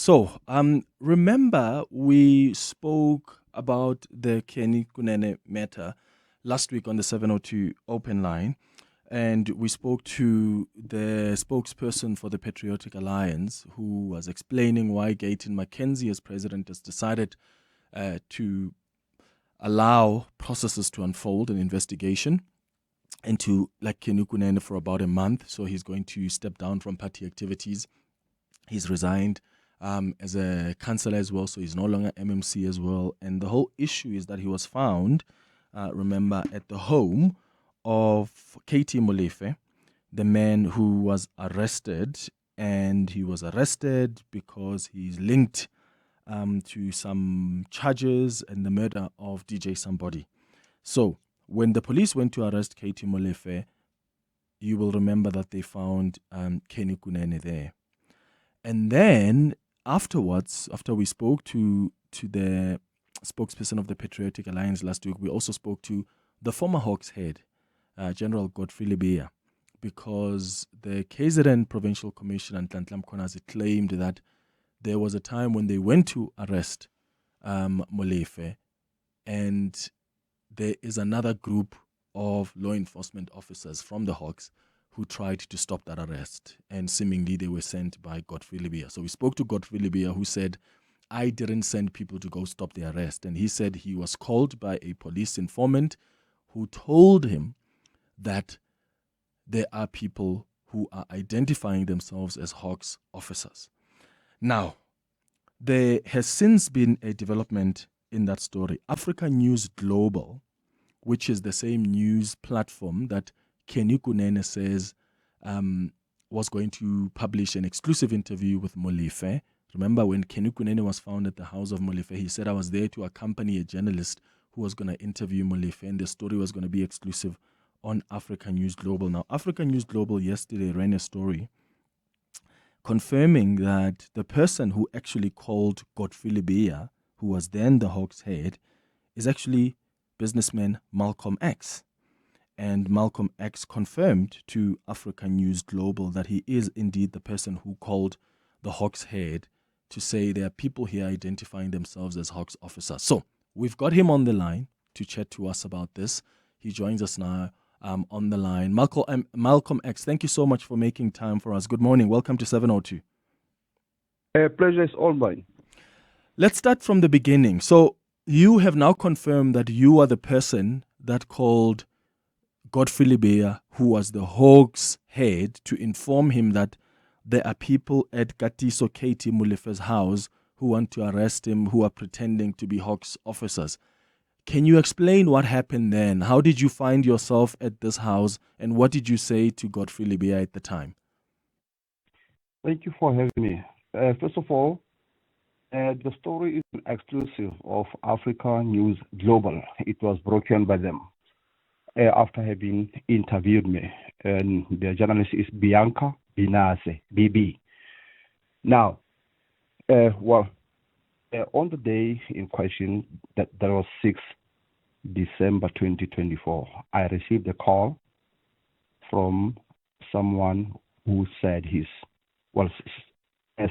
So, remember we spoke about the Kenny Kunene matter last week on the 702 open line, and we spoke to the spokesperson for the Patriotic Alliance who was explaining why Gayton McKenzie, as president, has decided to allow processes to unfold, an investigation into like Kenny Kunene for about a month. So he's going to step down from party activities. He's resigned as a councillor as well, so he's no longer MMC as well. And the whole issue is that he was found, remember, at the home of Katie Molefe, the man who was arrested. And he was arrested because he's linked to some charges and the murder of DJ Somebody. So when the police went to arrest Katie Molefe, you will remember that they found Kenny Kunene there. And then afterwards, after we spoke to the spokesperson of the Patriotic Alliance last week, we also spoke to the former Hawks head, General Godfrey Lebeya, because the KZN Provincial Commissioner Ntantlam Konazi claimed that there was a time when they went to arrest Molefe, and there is another group of law enforcement officers from the Hawks who tried to stop that arrest, and seemingly they were sent by Godfrey Lebeya. So we spoke to Godfrey Lebeya, who said, I didn't send people to go stop the arrest. And he said he was called by a police informant who told him that there are people who are identifying themselves as Hawks officers. Now, there has since been a development in that story. Africa News Global, which is the same news platform that Kenny Kunene says was going to publish an exclusive interview with Molefe. Remember when Kenny Kunene was found at the house of Molefe, he said, I was there to accompany a journalist who was going to interview Molefe, and the story was going to be exclusive on Africa News Global. Now, Africa News Global yesterday ran a story confirming that the person who actually called Godfrey Lebeya, who was then the Hawks head, is actually businessman Malcolm X. And Malcolm X confirmed to Africa News Global that he is indeed the person who called the Hawks head to say there are people here identifying themselves as Hawks officers. So we've got him on the line to chat to us about this. He joins us now on the line. Malcolm X, thank you so much for making time for us. Good morning. Welcome to 702. Pleasure is all mine. Let's start from the beginning. So you have now confirmed that you are the person that called Godfrey Lebeya, who was the Hawks head, to inform him that there are people at Katiso Katie Molefe's house who want to arrest him, who are pretending to be Hawks officers. Can you explain what happened then? How did you find yourself at this house, and what did you say to Godfrey Lebeya at the time? Thank you for having me. First of all, the story is an exclusive of Africa News Global. It was broken by them after having interviewed me. And the journalist is Bianca Binase, BB. Now, on the day in question, that was 6 December 2024, I received a call from someone who said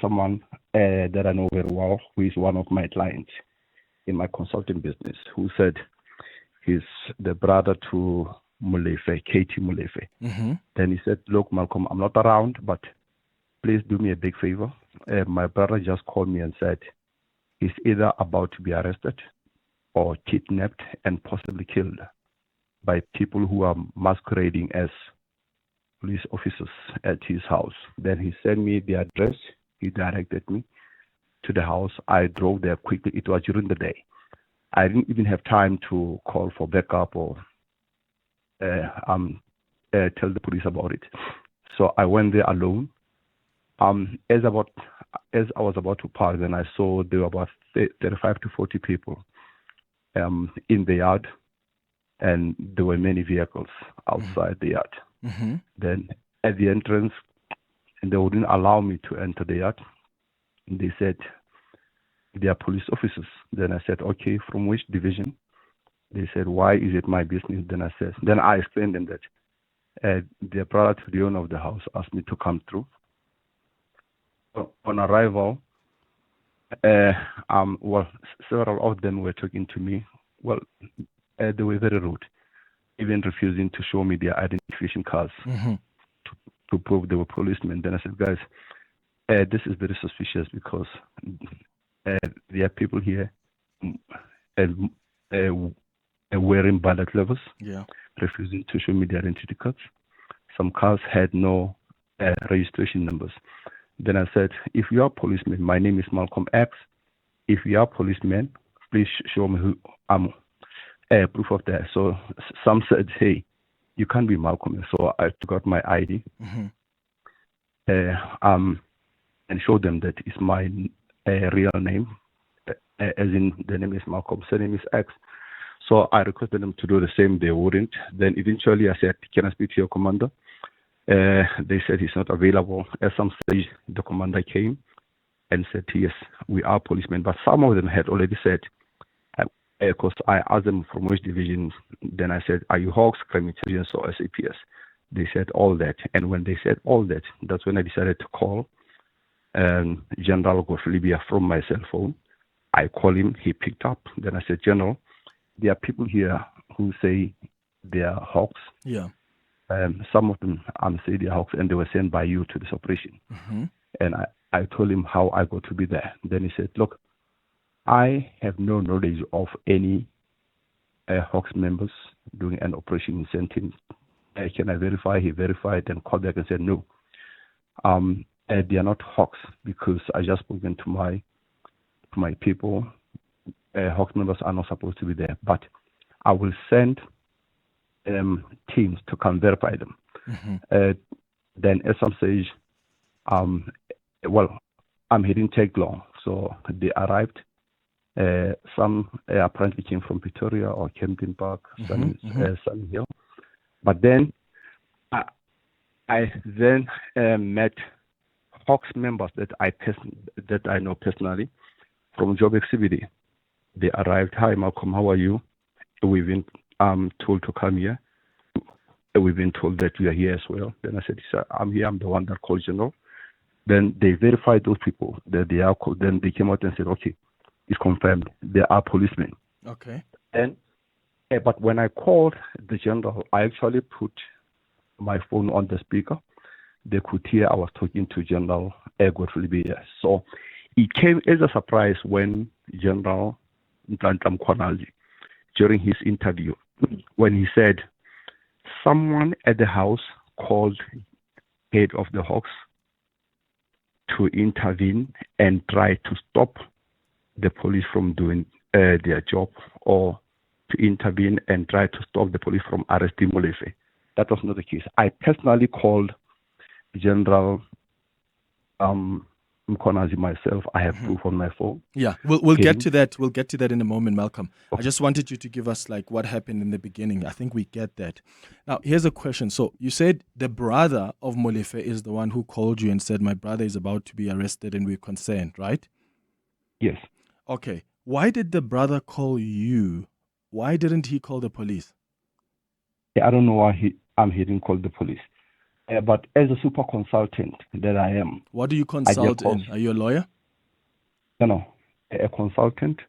someone that I know very well, who is one of my clients in my consulting business, who said he's the brother to Molefe, Katie Molefe. Mm-hmm. Then he said, look, Malcolm, I'm not around, but please do me a big favor. My brother just called me and said he's either about to be arrested or kidnapped and possibly killed by people who are masquerading as police officers at his house. Then he sent me the address. He directed me to the house. I drove there quickly. It was during the day. I didn't even have time to call for backup or tell the police about it. So I went there alone. As I was about to park, then I saw there were about 35 to 40 people in the yard, and there were many vehicles outside the yard. Mm-hmm. Then at the entrance, and they wouldn't allow me to enter the yard. And they said, they are police officers. Then I said, okay, from which division? They said, why is it my business? Then I explained them that their brother to the owner of the house asked me to come through. On arrival, Well, several of them were talking to me. Well, they were very rude, even refusing to show me their identification cards to prove they were policemen. Then I said, guys, this is very suspicious because there are people here wearing ballot levels, refusing to show me their identity cards. Some cars had no registration numbers. Then I said, if you are policemen, my name is Malcolm X. If you are policemen, please show me who I'm. Proof of that. So some said, hey, you can't be Malcolm. So I took out my ID and showed them that it's my real name, as in the name is Malcolm, surname is X. So I requested them to do the same. They wouldn't. Then eventually I said, can I speak to your commander? They said he's not available. At some stage, the commander came and said, yes, we are policemen. But some of them had already said, because I asked them from which division. Then I said, are you Hawks, Crime Intelligence, or SAPS? They said all that. And when they said all that, that's when I decided to call General Godfrey Lebeya from my cell phone. I called him, he picked up. Then I said, General, there are people here who say they are Hawks. Yeah. Some of them say they are Hawks, and they were sent by you to this operation. And I told him how I got to be there. Then he said, look, I have no knowledge of any Hawks members doing an operation in Sentin. Can I verify? He verified and called back and said, no. They are not Hawks because I just spoken to my people. Hawks members are not supposed to be there, but I will send teams to come verify them. Then at some stage, it didn't take long. So they arrived. Some apparently came from Pretoria or Camping Park, Sun Hill. But then I then met Hawks members that I know personally from Job Exhibit. They arrived. Hi, Malcolm, how are you? We've been told to come here. We've been told that you are here as well. Then I said, I'm here. I'm the one that called General. Then they verified those people that they are. Then they came out and said, okay, it's confirmed. They are policemen. Okay. And but when I called the general, I actually put my phone on the speaker. They could hear I was talking to General Godfrey Lebeya. So it came as a surprise when General Ntlanhla Mkhwanazi, during his interview, when he said someone at the house called head of the Hawks to intervene and try to stop the police from doing their job, or to intervene and try to stop the police from arresting Molefe. That was not the case. I personally called General Mkhwanazi myself. I have proof on my phone. Yeah, we'll get to that. We'll get to that in a moment, Malcolm. Okay. I just wanted you to give us like what happened in the beginning. I think we get that. Now, here's a question. So you said the brother of Molefe is the one who called you and said, my brother is about to be arrested and we're concerned, right? Yes. Okay. Why did the brother call you? Why didn't he call the police? I don't know why he didn't call the police. But as a super consultant that I am. What do you consult in? Are you a lawyer? No, a consultant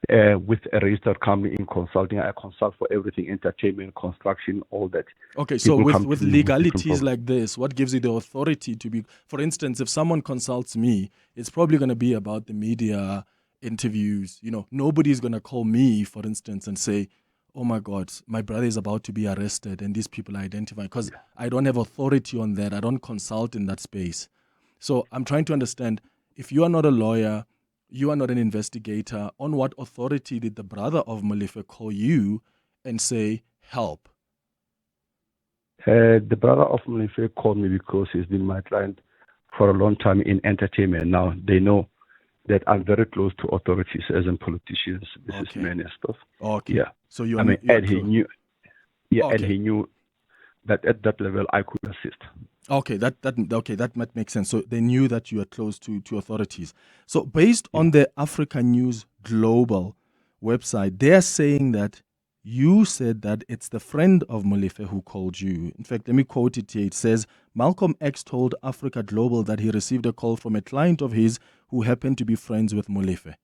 with a registered company in consulting. I consult for everything, entertainment, construction, all that. Okay, so with legalities like this, what gives you the authority to be, for instance, if someone consults me, it's probably going to be about the media, interviews. Nobody's going to call me, for instance, and say, oh my God, my brother is about to be arrested and these people are identified, because I don't have authority on that. I don't consult in that space. So I'm trying to understand, if you are not a lawyer, you are not an investigator, on what authority did the brother of Molefe call you and say, help? The brother of Molefe called me because he's been my client for a long time in entertainment. Now they know that I'm very close to authorities, as in politicians, businessmen and stuff. Okay. Yeah. So he knew. Yeah, okay. And he knew that at that level I could assist. Okay, that might make sense. So they knew that you are close to authorities. So based on the Africa News Global website, they are saying that you said that it's the friend of Molefe who called you. In fact, let me quote it here. It says, Malcolm X told Africa Global that he received a call from a client of his who happened to be friends with Molefe.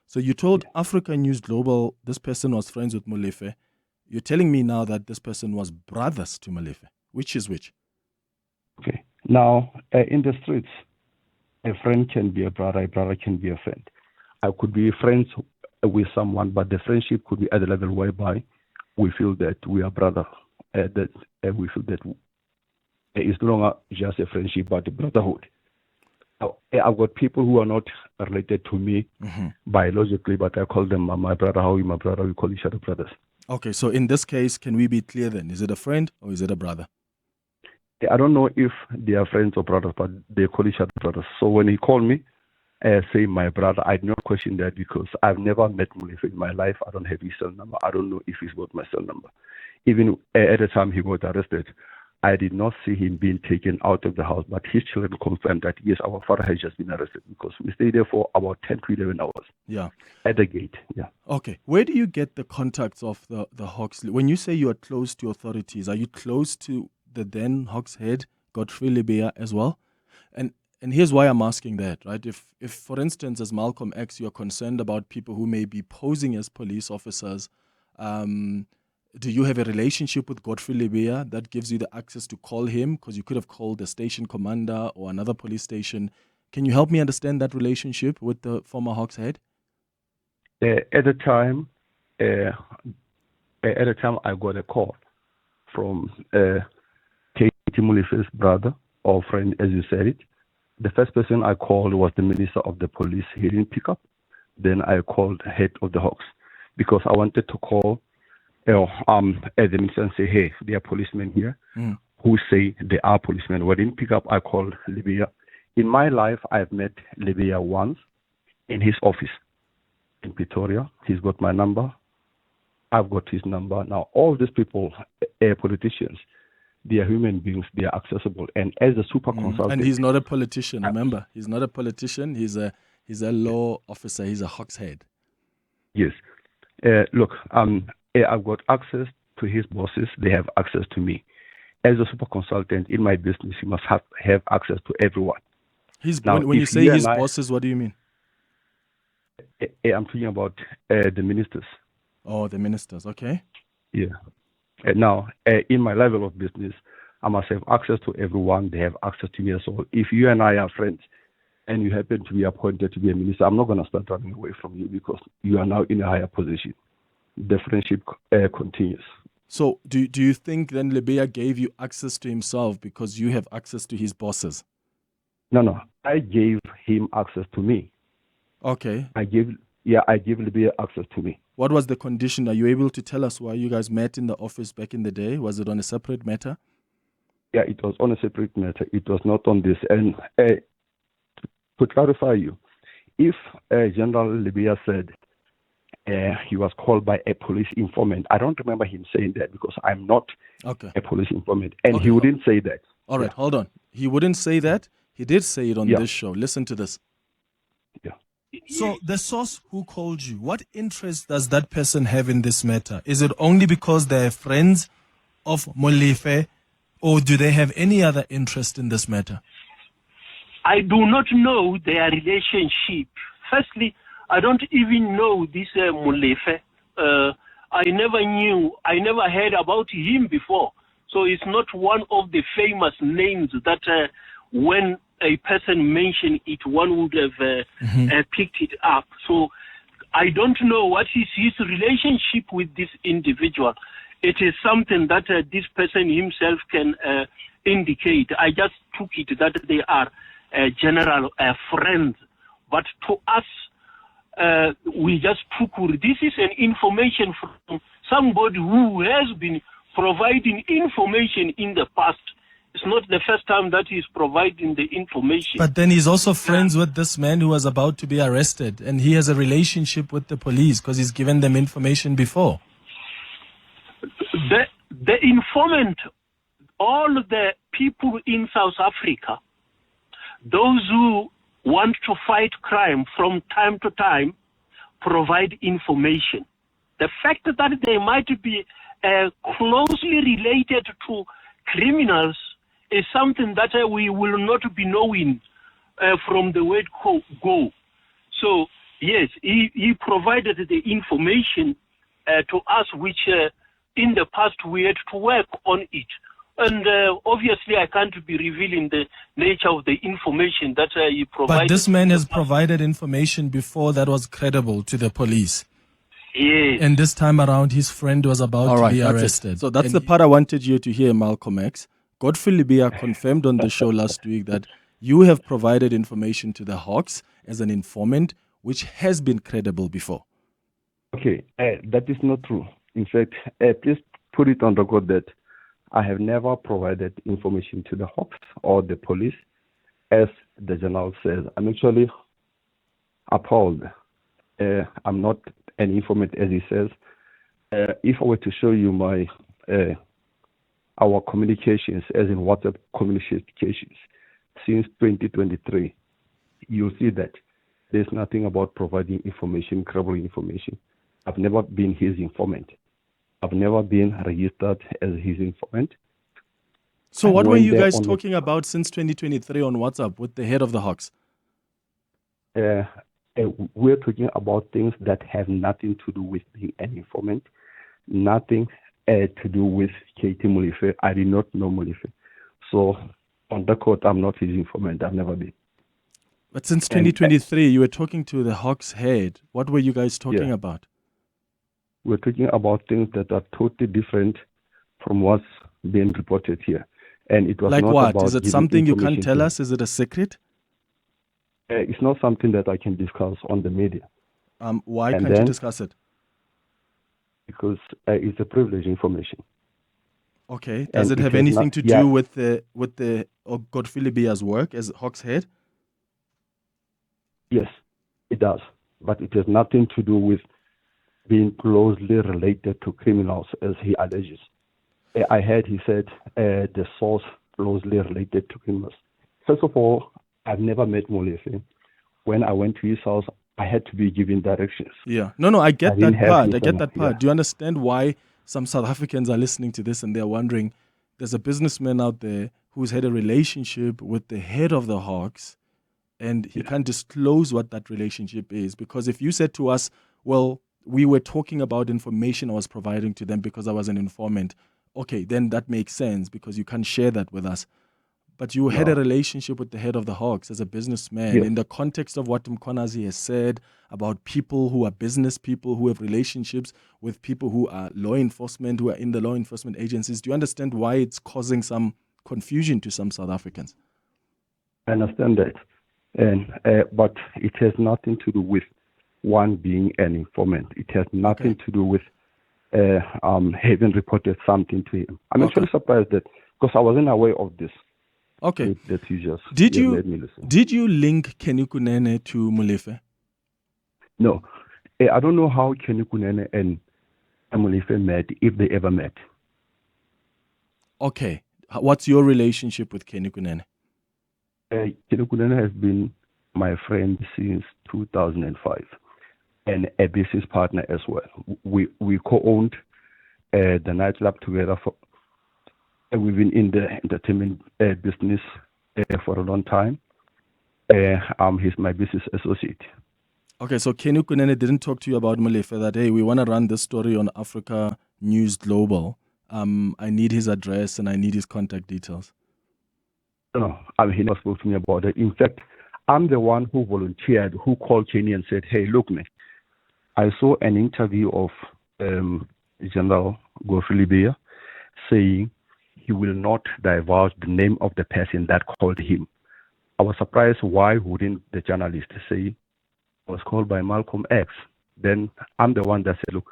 So you told Africa News Global this person was friends with Molefe. You're telling me now that this person was brothers to Molefe. Which is which? Okay. Now, in the streets, a friend can be a brother can be a friend. I could be friends with someone, but the friendship could be at a level whereby we feel that we are brother, that we feel that it's no longer just a friendship, but a brotherhood. Now, I've got people who are not related to me biologically, but I call them my brother. How are you, my brother? We call each other brothers. Okay, so in this case, can we be clear then? Is it a friend or is it a brother? I don't know if they are friends or brothers, but they call each other brothers. So when he called me, say my brother, I did not question that because I've never met Molefe in my life. I don't have his cell number. I don't know if he's got my cell number. Even at the time he got arrested, I did not see him being taken out of the house, but his children confirmed that, yes, our father has just been arrested because we stayed there for about 10 to 11 hours. Yeah. At the gate, yeah. Okay. Where do you get the contacts of the Hawks? When you say you are close to authorities, are you close to the then Hawks head, Godfrey Lebeya, as well? And here's why I'm asking that, right? If for instance, as Malcolm X, you're concerned about people who may be posing as police officers, do you have a relationship with Godfrey Lebeya that gives you the access to call him? Because you could have called the station commander or another police station. Can you help me understand that relationship with the former Hawks head? At the time, I got a call from Katie Molefe's brother or friend, as you said it. The first person I called was the minister of the police. He didn't pick up. Then I called head of the Hawks because I wanted to call the minister and say, hey, there are policemen here who say they are policemen. When I didn't pick up, I called Lebeya. In my life, I've met Lebeya once in his office in Pretoria. He's got my number. I've got his number. Now, all these people, politicians, they are human beings. They are accessible. And as a super consultant, and he's not a politician. Remember, he's not a politician. He's a law officer. He's a Hawks head. Yes. Look, I've got access to his bosses. They have access to me. As a super consultant in my business, you must have access to everyone. When you say his bosses, what do you mean? I'm talking about the ministers. Oh, the ministers. Okay. Yeah. Now, in my level of business, I must have access to everyone. They have access to me. So if you and I are friends and you happen to be appointed to be a minister, I'm not going to start running away from you because you are now in a higher position. The friendship continues. So do you think then Lebeya gave you access to himself because you have access to his bosses? No. I gave him access to me. Okay. I gave Lebeya access to me. What was the condition? Are you able to tell us why you guys met in the office back in the day? Was it on a separate matter? Yeah, it was on a separate matter. It was not on this. And to clarify you, if General Lebeya said he was called by a police informant, I don't remember him saying that because I'm not a police informant. And he wouldn't say that. All right, hold on. He wouldn't say that. He did say it on this show. Listen to this. Yeah. So the source who called you, what interest does that person have in this matter? Is it only because they're friends of Molefe, or do they have any other interest in this matter? I do not know their relationship. Firstly, I don't even know this Molefe. I never heard about him before. So it's not one of the famous names that when a person mentioned it, one would have picked it up. So I don't know what is his relationship with this individual. It is something that this person himself can indicate. I just took it that they are general friends. But to us, we just took this is an information from somebody who has been providing information in the past. It's not the first time that he's providing the information. But then he's also friends with this man who was about to be arrested, and he has a relationship with the police because he's given them information before. The informant, all the people in South Africa, those who want to fight crime from time to time, provide information. The fact that they might be closely related to criminals is something that we will not be knowing from the word go. So, yes, he provided the information to us, which in the past we had to work on it. And obviously, I can't be revealing the nature of the information that he provided. But this man has provided information before that was credible to the police. Yes. And this time around, his friend was about to be arrested. So that's the part I wanted you to hear, Malcolm X. Godfrey Lebeya confirmed on the show last week that you have provided information to the Hawks as an informant, which has been credible before. Okay, that is not true. In fact, please put it on record that I have never provided information to the Hawks or the police, as the general says. I'm actually appalled. I'm not an informant, as he says. If I were to show you my our communications, as in WhatsApp communications, since 2023, you'll see that there's nothing about providing information, credible information. I've never been his informant. I've never been registered as his informant. So what were you guys talking about since 2023 on WhatsApp with the head of the Hawks? We're talking about things that have nothing to do with being an informant, nothing to do with Katie Molefe. I did not know Molefe. So on the court, I'm not his informant. I've never been. But since 2023, you were talking to the Hawks head. What were you guys talking about? We're talking about things that are totally different from what's being reported here. And it was like not what? about Is it something you can't tell us? Is it a secret? It's not something that I can discuss on the media. Why can't you discuss it? Because it's a privileged information. Okay. Does it have anything to do with the Godfrey Lebeya's work as Hawks head? Yes, it does. But it has nothing to do with being closely related to criminals, as he alleges. I heard he said the source closely related to criminals. First of all, I've never met Molefe. When I went to his house, I had to be given directions. Yeah. No, I get that part. I get that part. Yeah. Do you understand why some South Africans are listening to this and they're wondering, there's a businessman out there who's had a relationship with the head of the Hawks and he can't disclose what that relationship is? Because if you said to us, well, we were talking about information I was providing to them because I was an informant, okay, then that makes sense because you can't share that with us. But you had a relationship with the head of the Hawks as a businessman in the context of what Mkhwanazi has said about people who are business people, who have relationships with people who are law enforcement, who are in the law enforcement agencies. Do you understand why it's causing some confusion to some South Africans? I understand that. But it has nothing to do with one being an informant. It has nothing to do with having reported something to him. I'm actually surprised that, because I wasn't aware of this. Okay. That you just did let me listen. Did you link Kenny Kunene to Molefe? No. I don't know how Kenny Kunene and Molefe met, if they ever met. Okay. What's your relationship with Kenny Kunene? Kenny Kunene has been my friend since 2005 and a business partner as well. We co-owned the nightclub together for. We've been in the entertainment business for a long time. He's my business associate. Okay, so Kenny Kunene didn't talk to you about Molefe that, hey, we want to run this story on Africa News Global. I need his address and I need his contact details. No, he never spoke to me about it. In fact, I'm the one who volunteered, who called Kenny and said, hey, look, man, I saw an interview of General Godfrey Lebeya saying he will not divulge the name of the person that called him. I was surprised why wouldn't the journalist say I was called by Malcolm X. Then I'm the one that said, look,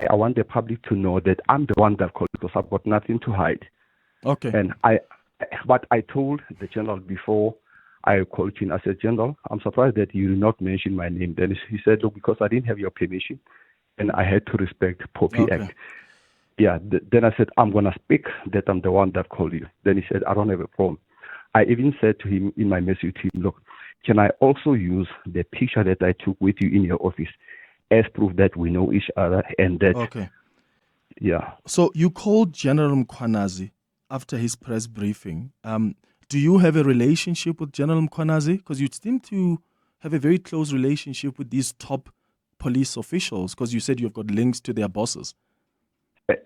I want the public to know that I'm the one that called because I've got nothing to hide. Okay. And but I told the general before I called him, I said, General, I'm surprised that you did not mention my name. Then he said, look, because I didn't have your permission and I had to respect POPI Act. Yeah, then I said, I'm going to speak that I'm the one that called you. Then he said, I don't have a problem. I even said to him in my message to him, look, can I also use the picture that I took with you in your office as proof that we know each other and that, Okay. yeah. So you called General Mkhwanazi after his press briefing. Do you have a relationship with General Mkhwanazi? Because you seem to have a very close relationship with these top police officials, because you said you've got links to their bosses.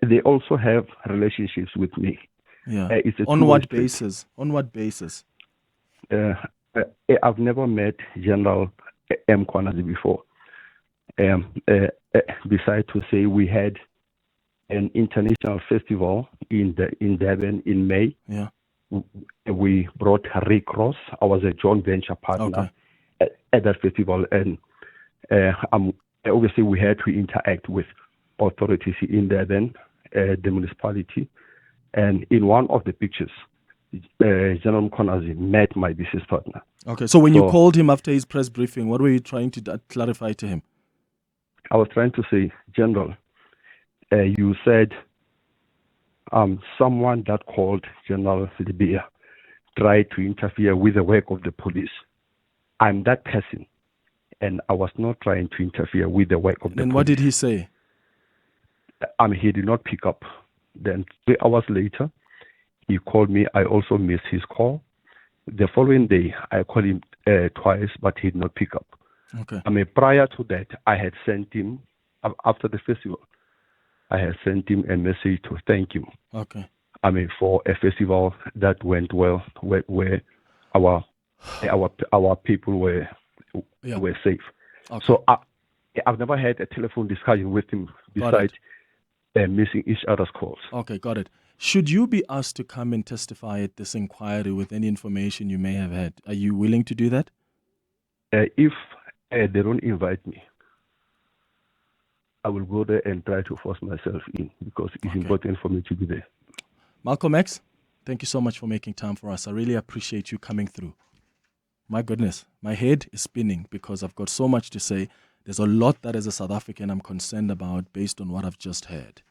They also have relationships with me. Yeah. It's a On two-way what street. basis? On what basis? I've never met General Mkhwanazi before. Besides to say, we had an international festival in Durban in May. Yeah. We brought Rick Ross. I was a joint venture partner at that festival, and obviously we had to interact with authorities in Durban, the municipality, and in one of the pictures, General Mkhwanazi met my business partner. Okay, so when you called him after his press briefing, what were you trying to clarify to him? I was trying to say, General, you said someone that called General Lebeya tried to interfere with the work of the police. I'm that person, and I was not trying to interfere with the work of the police. And what did he say? He did not pick up. Then 3 hours later, he called me. I also missed his call. The following day, I called him twice, but he did not pick up. Okay. Prior to that, I had sent him, after the festival, I had sent him a message to thank him. Okay. For a festival that went well, where our people were safe. Okay. So I've never had a telephone discussion with him besides missing each other's calls. Okay, got it. Should you be asked to come and testify at this inquiry with any information you may have had, are you willing to do that? If they don't invite me, I will go there and try to force myself in, because it's important for me to be there. Malcolm X, thank you so much for making time for us. I really appreciate you coming through. My goodness, my head is spinning because I've got so much to say. There's a lot that as a South African I'm concerned about based on what I've just heard.